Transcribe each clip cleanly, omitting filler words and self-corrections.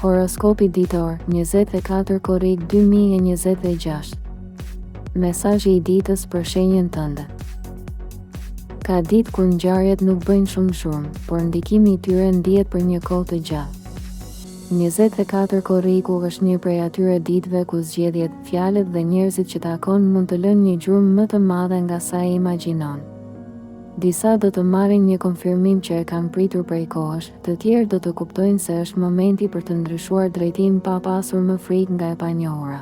Horoskopi ditor, 24 korrik 2026. Mesazhi i ditës për shenjën tënde. Ka ditë kur ngjarjet nuk bëjnë shumë shurm, por ndikimi i tyre ndihet për një kohë të gjatë. 24 korriku është një prej atyre ditëve ku zgjedhjet, fjalët dhe njerëzit që takon mund të lënë një gjurmë më të madhe nga sa e imagjinon. Disa do të marrin një konfirmim që e kanë pritur prej kohësh, të tjerë do të kuptojnë se është momenti për të ndryshuar drejtim pa pasur më frikë nga e panjohura.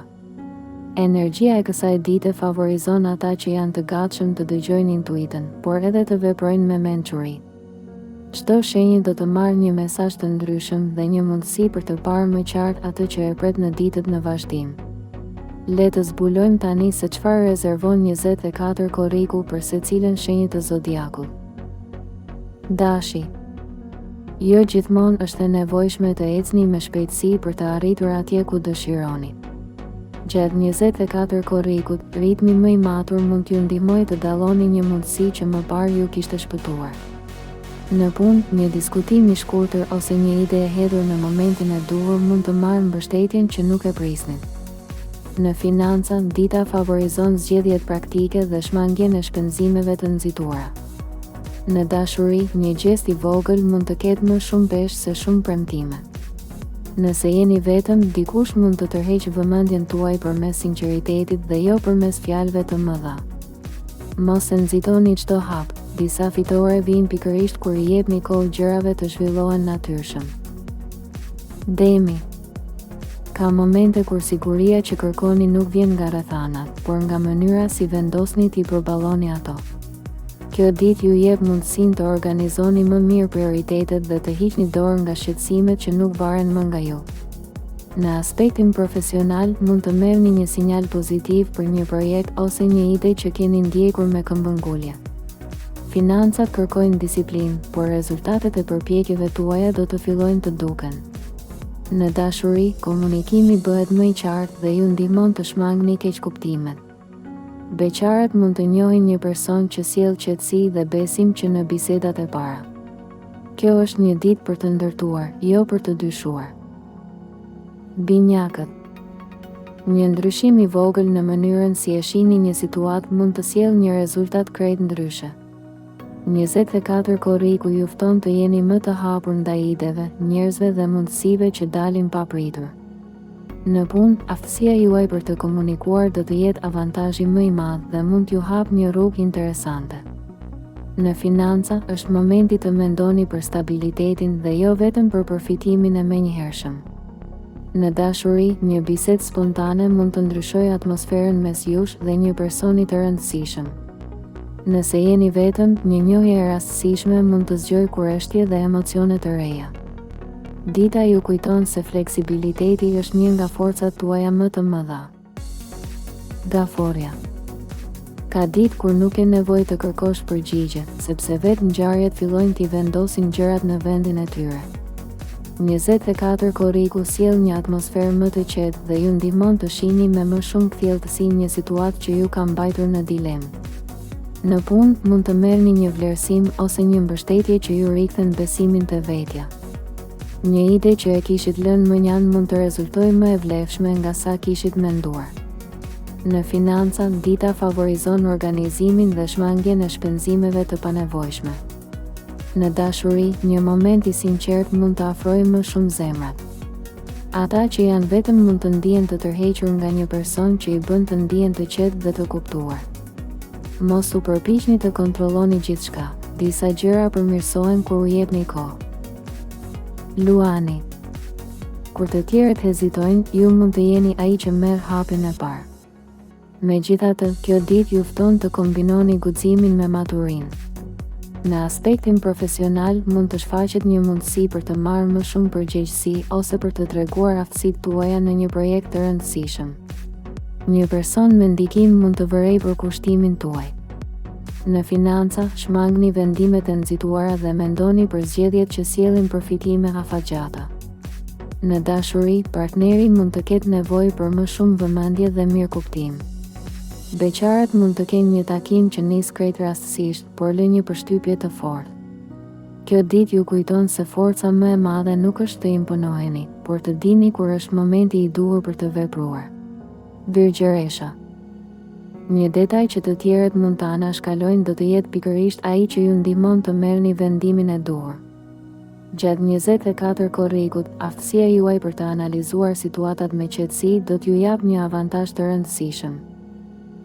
Energjia e kësaj dite favorizon ata që janë të gatshëm të dëgjojnë intuitën, por edhe të veprojnë me mençuri. Çdo shenjë do të marrë një mesazh të ndryshëm dhe një mundësi për të parë më qartë atë që e pret në ditët në vazhdim. Le të zbulojmë tani se çfarë rezervon 24 korriku për secilën shenjë të zodiakut. Dashi. Jo gjithmonë është e nevojshme të ecni me shpejtësi për të arritur atje ku dëshironi. Gjatë 24 korrikut, ritmi më i matur mund t'ju ndihmojë të dalloni një mundësi që më parë ju kishte shpëtuar. Në punë, një diskutim i shkurtër ose një ide e hedhur në momentin e duhur mund të marrë mbështetjen që nuk e prisnit. Në financa, dita favorizon zgjedhjet praktike dhe shmangjen e shpenzimeve të nxitura. Në dashuri, një gjest i vogël mund të ketë më shumë peshë se shumë premtime. Nëse jeni vetëm, dikush mund të tërheqë vëmendjen tuaj përmes sinqeritetit dhe jo përmes fjalëve të mëdha. Mos e nxitoni çdo hap, disa fitore vijnë pikërisht kur i jepni kohë gjërave të zhvillohen natyrshëm. Demi. Ka momente kur siguria që kërkoni nuk vjen nga rrethanat, por nga mënyra si vendosni t'i përballoni ato. Kjo ditë ju jep mundësinë të organizoni më mirë prioritetet dhe të hiqni dorë nga shqetësimet që nuk varen më nga ju. Në aspektin profesional, mund të merrni një sinjal pozitiv për një projekt ose një ide që keni ndjekur me këmbëngulje. Financat kërkojnë disiplinë, por rezultatet e përpjekjeve tuaja do të fillojnë të duken. Në dashuri, komunikimi bëhet më i qartë dhe ju ndihmon të shmangni keqkuptimet. Beqarët mund të njohin një person që sjell qetësi dhe besim që në bisedat e para. Kjo është një ditë për të ndërtuar, jo për të dyshuar. Binjakët. Një ndryshim i vogël në mënyrën si e shihni një situatë mund të sjellë një rezultat krejt ndryshe. 24 korriku ju fton të jeni më të hapur ndaj ideve, njerëzve dhe mundësive që dalin pa pritur. Në punë, aftësia juaj për të komunikuar do të jetë avantazhi më i madh dhe mund t'ju hap një rrugë interesante. Në financa, është momenti të mendoni për stabilitetin dhe jo vetëm për përfitimin e menjëhershëm. Në dashuri, një bisedë spontane mund të ndryshojë atmosferën mes jush dhe një personi të rëndësishëm. Nëse jeni vetëm, një njohje e rastësishme mund të zgjojë kurreshtje dhe emocione të reja. Dita ju kujton se fleksibiliteti është një nga forcat tuaja më të mëdha. Gaforja. Ka ditë kur nuk ke nevojë të kërkosh përgjigje, sepse vetë ngjarjet fillojnë t'i vendosin gjërat në vendin e tyre. 24 korriku sjell një atmosferë më të qetë dhe ju ndihmon të shihni me më shumë kthjellësi një situatë që ju ka mbajtur në dilemë. Në punë, mund të merrni një vlerësim ose një mbështetje që ju rikthen besimin te vetja. Një ide që e kishit lënë më njanë mund të rezultojë më e vlefshme nga sa kishit menduar. Në financa, dita favorizon organizimin dhe shmangjen e shpenzimeve të panevojshme. Në dashuri, një moment i sinqert mund të afrojë më shumë zemrat. Ata që janë vetëm mund të ndihen të tërhequr nga një person që i bën të ndihen të qetë dhe të kuptuar. Mos u përpiqni të kontrolloni gjithçka, disa gjëra përmirësohen kur u jepni kohë. Luani. Kur të tjerët hezitojnë, ju mund të jeni ai që merr hapin e parë. Megjithatë, kjo ditë ju fton të kombinoni guximin me maturinë. Në aspektin profesional, mund të shfaqet një mundësi për të marrë më shumë përgjegjësi ose për të treguar aftësitë tuaja në një projekt të rëndësishëm. Një person me ndikim mund të vërejë për kushtimin tuaj. Në financa, shmangni vendimet e nxituara dhe mendoni për zgjedhjet që sjellin përfitime afatgjata. Në dashuri, partneri mund të ketë nevojë për më shumë vëmendje dhe mirëkuptim. Beqarët mund të kenë një takim që nis krejt rastësisht, por lë një përshtypje të fortë. Kjo ditë ju kujton se forca më e madhe nuk është të imponoheni, por të dini kur është momenti i duhur për të vepruar. Virgjëresha. Një detaj që të tjerët mund të anashkalojnë do të jetë pikërisht ai që ju ndihmon të merrni vendimin e duhur. Gjatë 24 korrikut, aftësia juaj për të analizuar situatat me qetësi do t'ju jap një avantazh të rëndësishëm.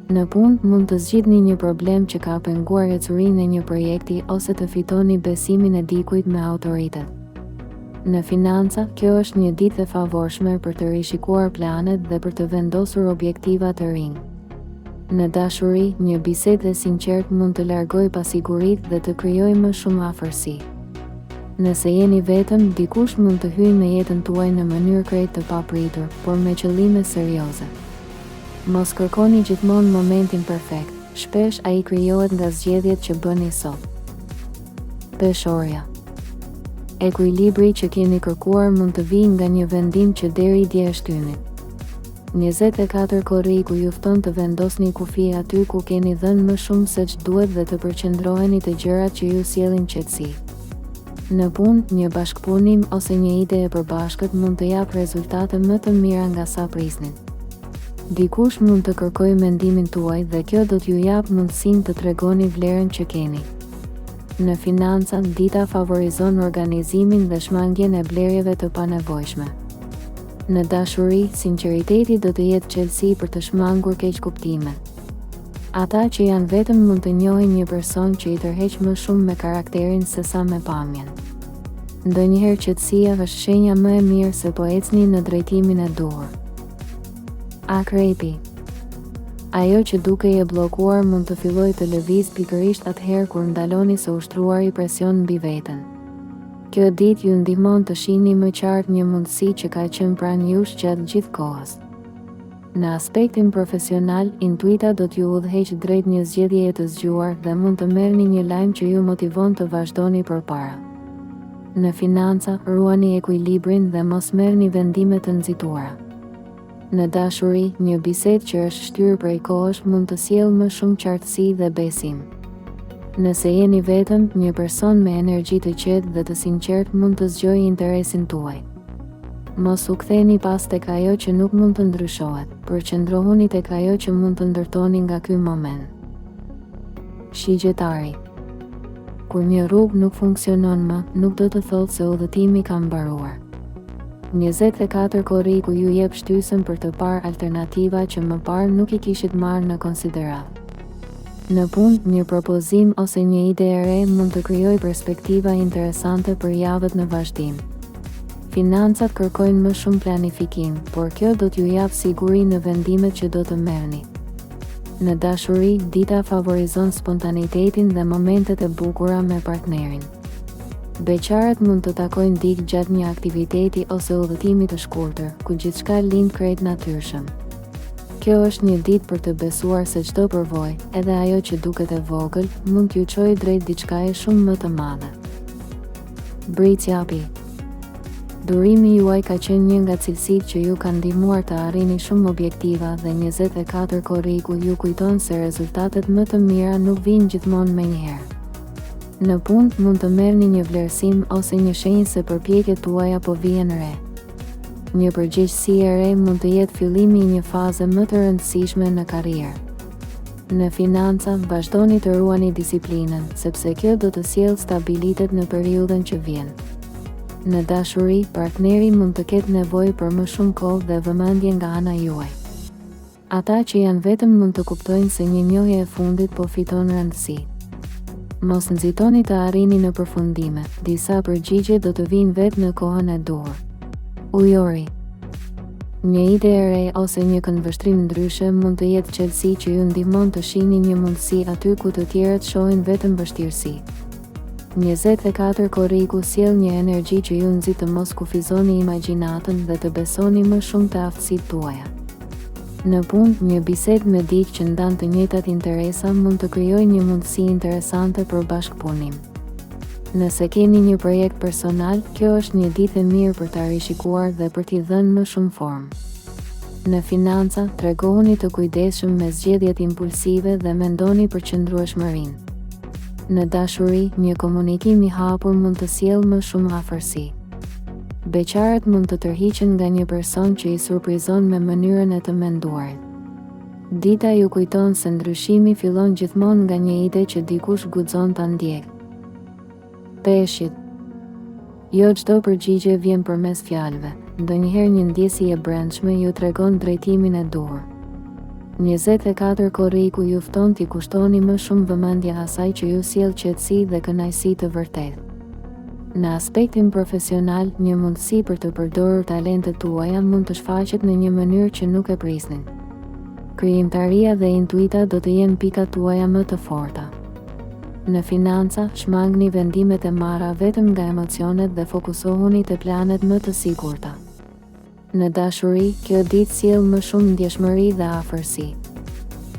Në punë mund të zgjidhni një problem që ka penguar ecurinë e një projekti ose të fitoni besimin e dikujt me autoritet. Në financa, kjo është një ditë e favorshme për të rishikuar planet dhe për të vendosur objektiva të rinj. Në dashuri, një bisedë e sinqertë mund të largojë pasiguritë dhe të krijojë më shumë afërsi. Nëse jeni vetëm, dikush mund të hyjë në jetën tuaj në mënyrë krejt të papritur, por me qëllime serioze. Mos kërkoni gjithmonë momentin perfekt, shpesh ai krijohet nga zgjedhjet që bëni sot. Peshorja. Ekuilibri që keni kërkuar mund të vijë nga një vendim që deri dje shtyni. 24 korriku ju fton të vendosni kufi aty ku keni dhënë më shumë se ç'duhet dhe të përqendroheni te gjërat që ju sjellin qetësi. Në punë, një bashkëpunim ose një ide e përbashkët mund të japë rezultate më të mira nga sa prisnin. Dikush mund të kërkojë mendimin tuaj dhe kjo do t'ju jap mundësinë të tregoni vlerën që keni. Në financa, dita favorizon organizimin dhe shmangjen e blerjeve të panevojshme. Në dashuri, sinqeriteti do të jetë çelësi për të shmangur keqkuptime. Ata që janë vetëm mund të njohin një person që i tërheq më shumë me karakterin se sa me pamjen. Ndonjëherë qetësia është shenja më e mirë se po ecni në drejtimin e duhur. Akrepi. Ajo që dukej e bllokuar mund të fillojë të lëvizë pikërisht atëherë kur ndaloni së ushtruari presion mbi veten. Kjo ditë ju ndihmon të shihni më qartë një mundësi që ka qenë pranë jush gjatë gjithë kohës. Në aspektin profesional, intuita do t'ju udhëheqë drejt një zgjedhjeje të zgjuar dhe mund të merrni një lajm që ju motivon të vazhdoni përpara. Në financa, ruani ekuilibrin dhe mos merrni vendime të nxituara. Në dashuri, një bisedë që është shtyrë prej kohësh mund të sjellë më shumë qartësi dhe besim. Nëse jeni vetëm, një person me energji të qetë dhe të sinqertë mund të zgjojë interesin tuaj. Mos u ktheni pas tek ajo që nuk mund të ndryshohet, përqendrohuni tek ajo që mund të ndërtoni nga ky moment. Shigjetari. Kur një rrugë nuk funksionon më, nuk do të thotë se udhëtimi ka mbaruar. 24 korriku ju jep shtysën për të parë alternativa që më parë nuk i kishit marrë në konsiderat. Në punë, një propozim ose një ide e re mund të krijojë perspektiva interesante për javët në vazhdim. Financat kërkojnë më shumë planifikim, por kjo do t'ju jap siguri në vendimet që do të merrni. Në dashuri, dita favorizon spontanitetin dhe momentet e bukura me partnerin. Beqarët mund të takojnë dikë gjatë një aktiviteti ose udhëtimi të shkurtër, ku gjithçka lind krejt natyrshëm. Kjo është një ditë për të besuar se çdo përvojë, edhe ajo që duket e vogël, mund t'ju çojë drejt diçkaje shumë më të madhe. Britsjapi. Durimi juaj ka qenë një nga cilësitë që ju kanë ndihmuar të arrini shumë objektiva dhe 24 korriku ju kujton se rezultatet më të mira nuk vijnë gjithmonë menjëherë. Në punë mund të merrni një vlerësim ose një shenjë se përpjekjet tuaja po vijnë re. Një përgjegjësi e re mund të jetë fillimi i një faze më të rëndësishme në karrierë. Në financa, vazhdoni të ruani disiplinën, sepse kjo do të sjellë stabilitet në periudhën që vjen. Në dashuri, partneri mund të ketë nevojë për më shumë kohë dhe vëmendje nga ana juaj. Ata që janë vetëm mund të kuptojnë se një njohje e fundit po fiton rëndësi. Mos nxitoni të arrini në përfundime, disa përgjigje do të vinë vetë në kohën e duhur. Ujori. Një ide e re ose një këndvështrim ndryshe mund të jetë çelësi që ju ndihmon të shihni një mundësi aty ku të tjerët shohin vetëm vështirësi. 24 korriku sjell një energji që ju nxit të mos kufizoni imagjinatën dhe të besoni më shumë te aftësitë tuaja. Në punë, një bisedë me dikë që ndan të njëjtat interesa mund të krijojë një mundësi interesante për bashkëpunim. Nëse keni një projekt personal, kjo është një ditë e mirë për ta rishikuar dhe për t'i dhënë më shumë formë. Në financa, tregohuni të kujdesshëm me zgjedhjet impulsive dhe mendoni për qëndrueshmërinë. Në dashuri, një komunikim i hapur mund të sjellë më shumë afërsi. Beqarët mund të tërhiqen nga një person që i surprizon me mënyrën e të menduarit. Dita ju kujton se ndryshimi fillon gjithmonë nga një ide që dikush guxon ta ndjekë. Peshqit. Jo çdo përgjigje vjen përmes fjalëve, ndonjëherë një ndjesi e brendshme ju tregon drejtimin e duhur. 24 korriku ju fton t'i kushtoni më shumë vëmendje asaj që ju sjell qetësi dhe kënaqësi të vërtetë. Në aspektin profesional, një mundësi për të përdorur talentet tuaja mund të shfaqet në një mënyrë që nuk e prisnin. Krijimtaria dhe intuita do të jenë pikat tuaja më të forta. Në financa, shmangni vendimet e marra vetëm nga emocionet dhe fokusohuni te planet më të sigurta. Në dashuri, kjo ditë sjell më shumë ndjeshmëri dhe afërsi.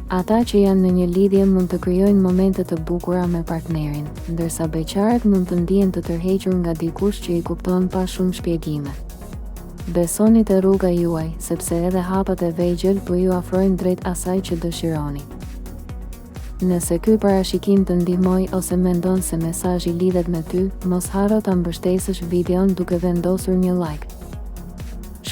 Ata që janë në një lidhje mund të krijojnë momente të bukura me partnerin, ndërsa beqarët mund të ndihen të tërhequr nga dikush që i kupton pa shumë shpjegime. Besoni te rruga juaj, sepse edhe hapat e vegjël po ju afrojnë drejt asaj që dëshironi. Nëse ky parashikim të ndihmoi ose mendon se mesazhi lidhet me ty, mos harro ta mbështesësh videon duke vendosur një like.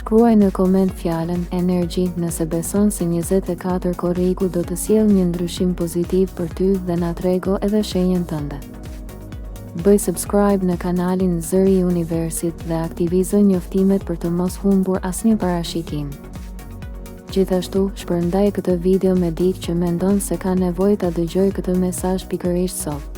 Shkruaj në koment fjalën energji nëse beson se 24 korriku do të sjellë një ndryshim pozitiv për ty dhe na trego edhe shenjën tënde. Bëj subscribe në kanalin Zëri i Universit dhe aktivizo njoftimet për të mos humbur asnjë parashikim. Gjithashtu, shpërndaj këtë video me dikë që mendon se ka nevojë ta dëgjojë këtë mesazh pikërisht sot.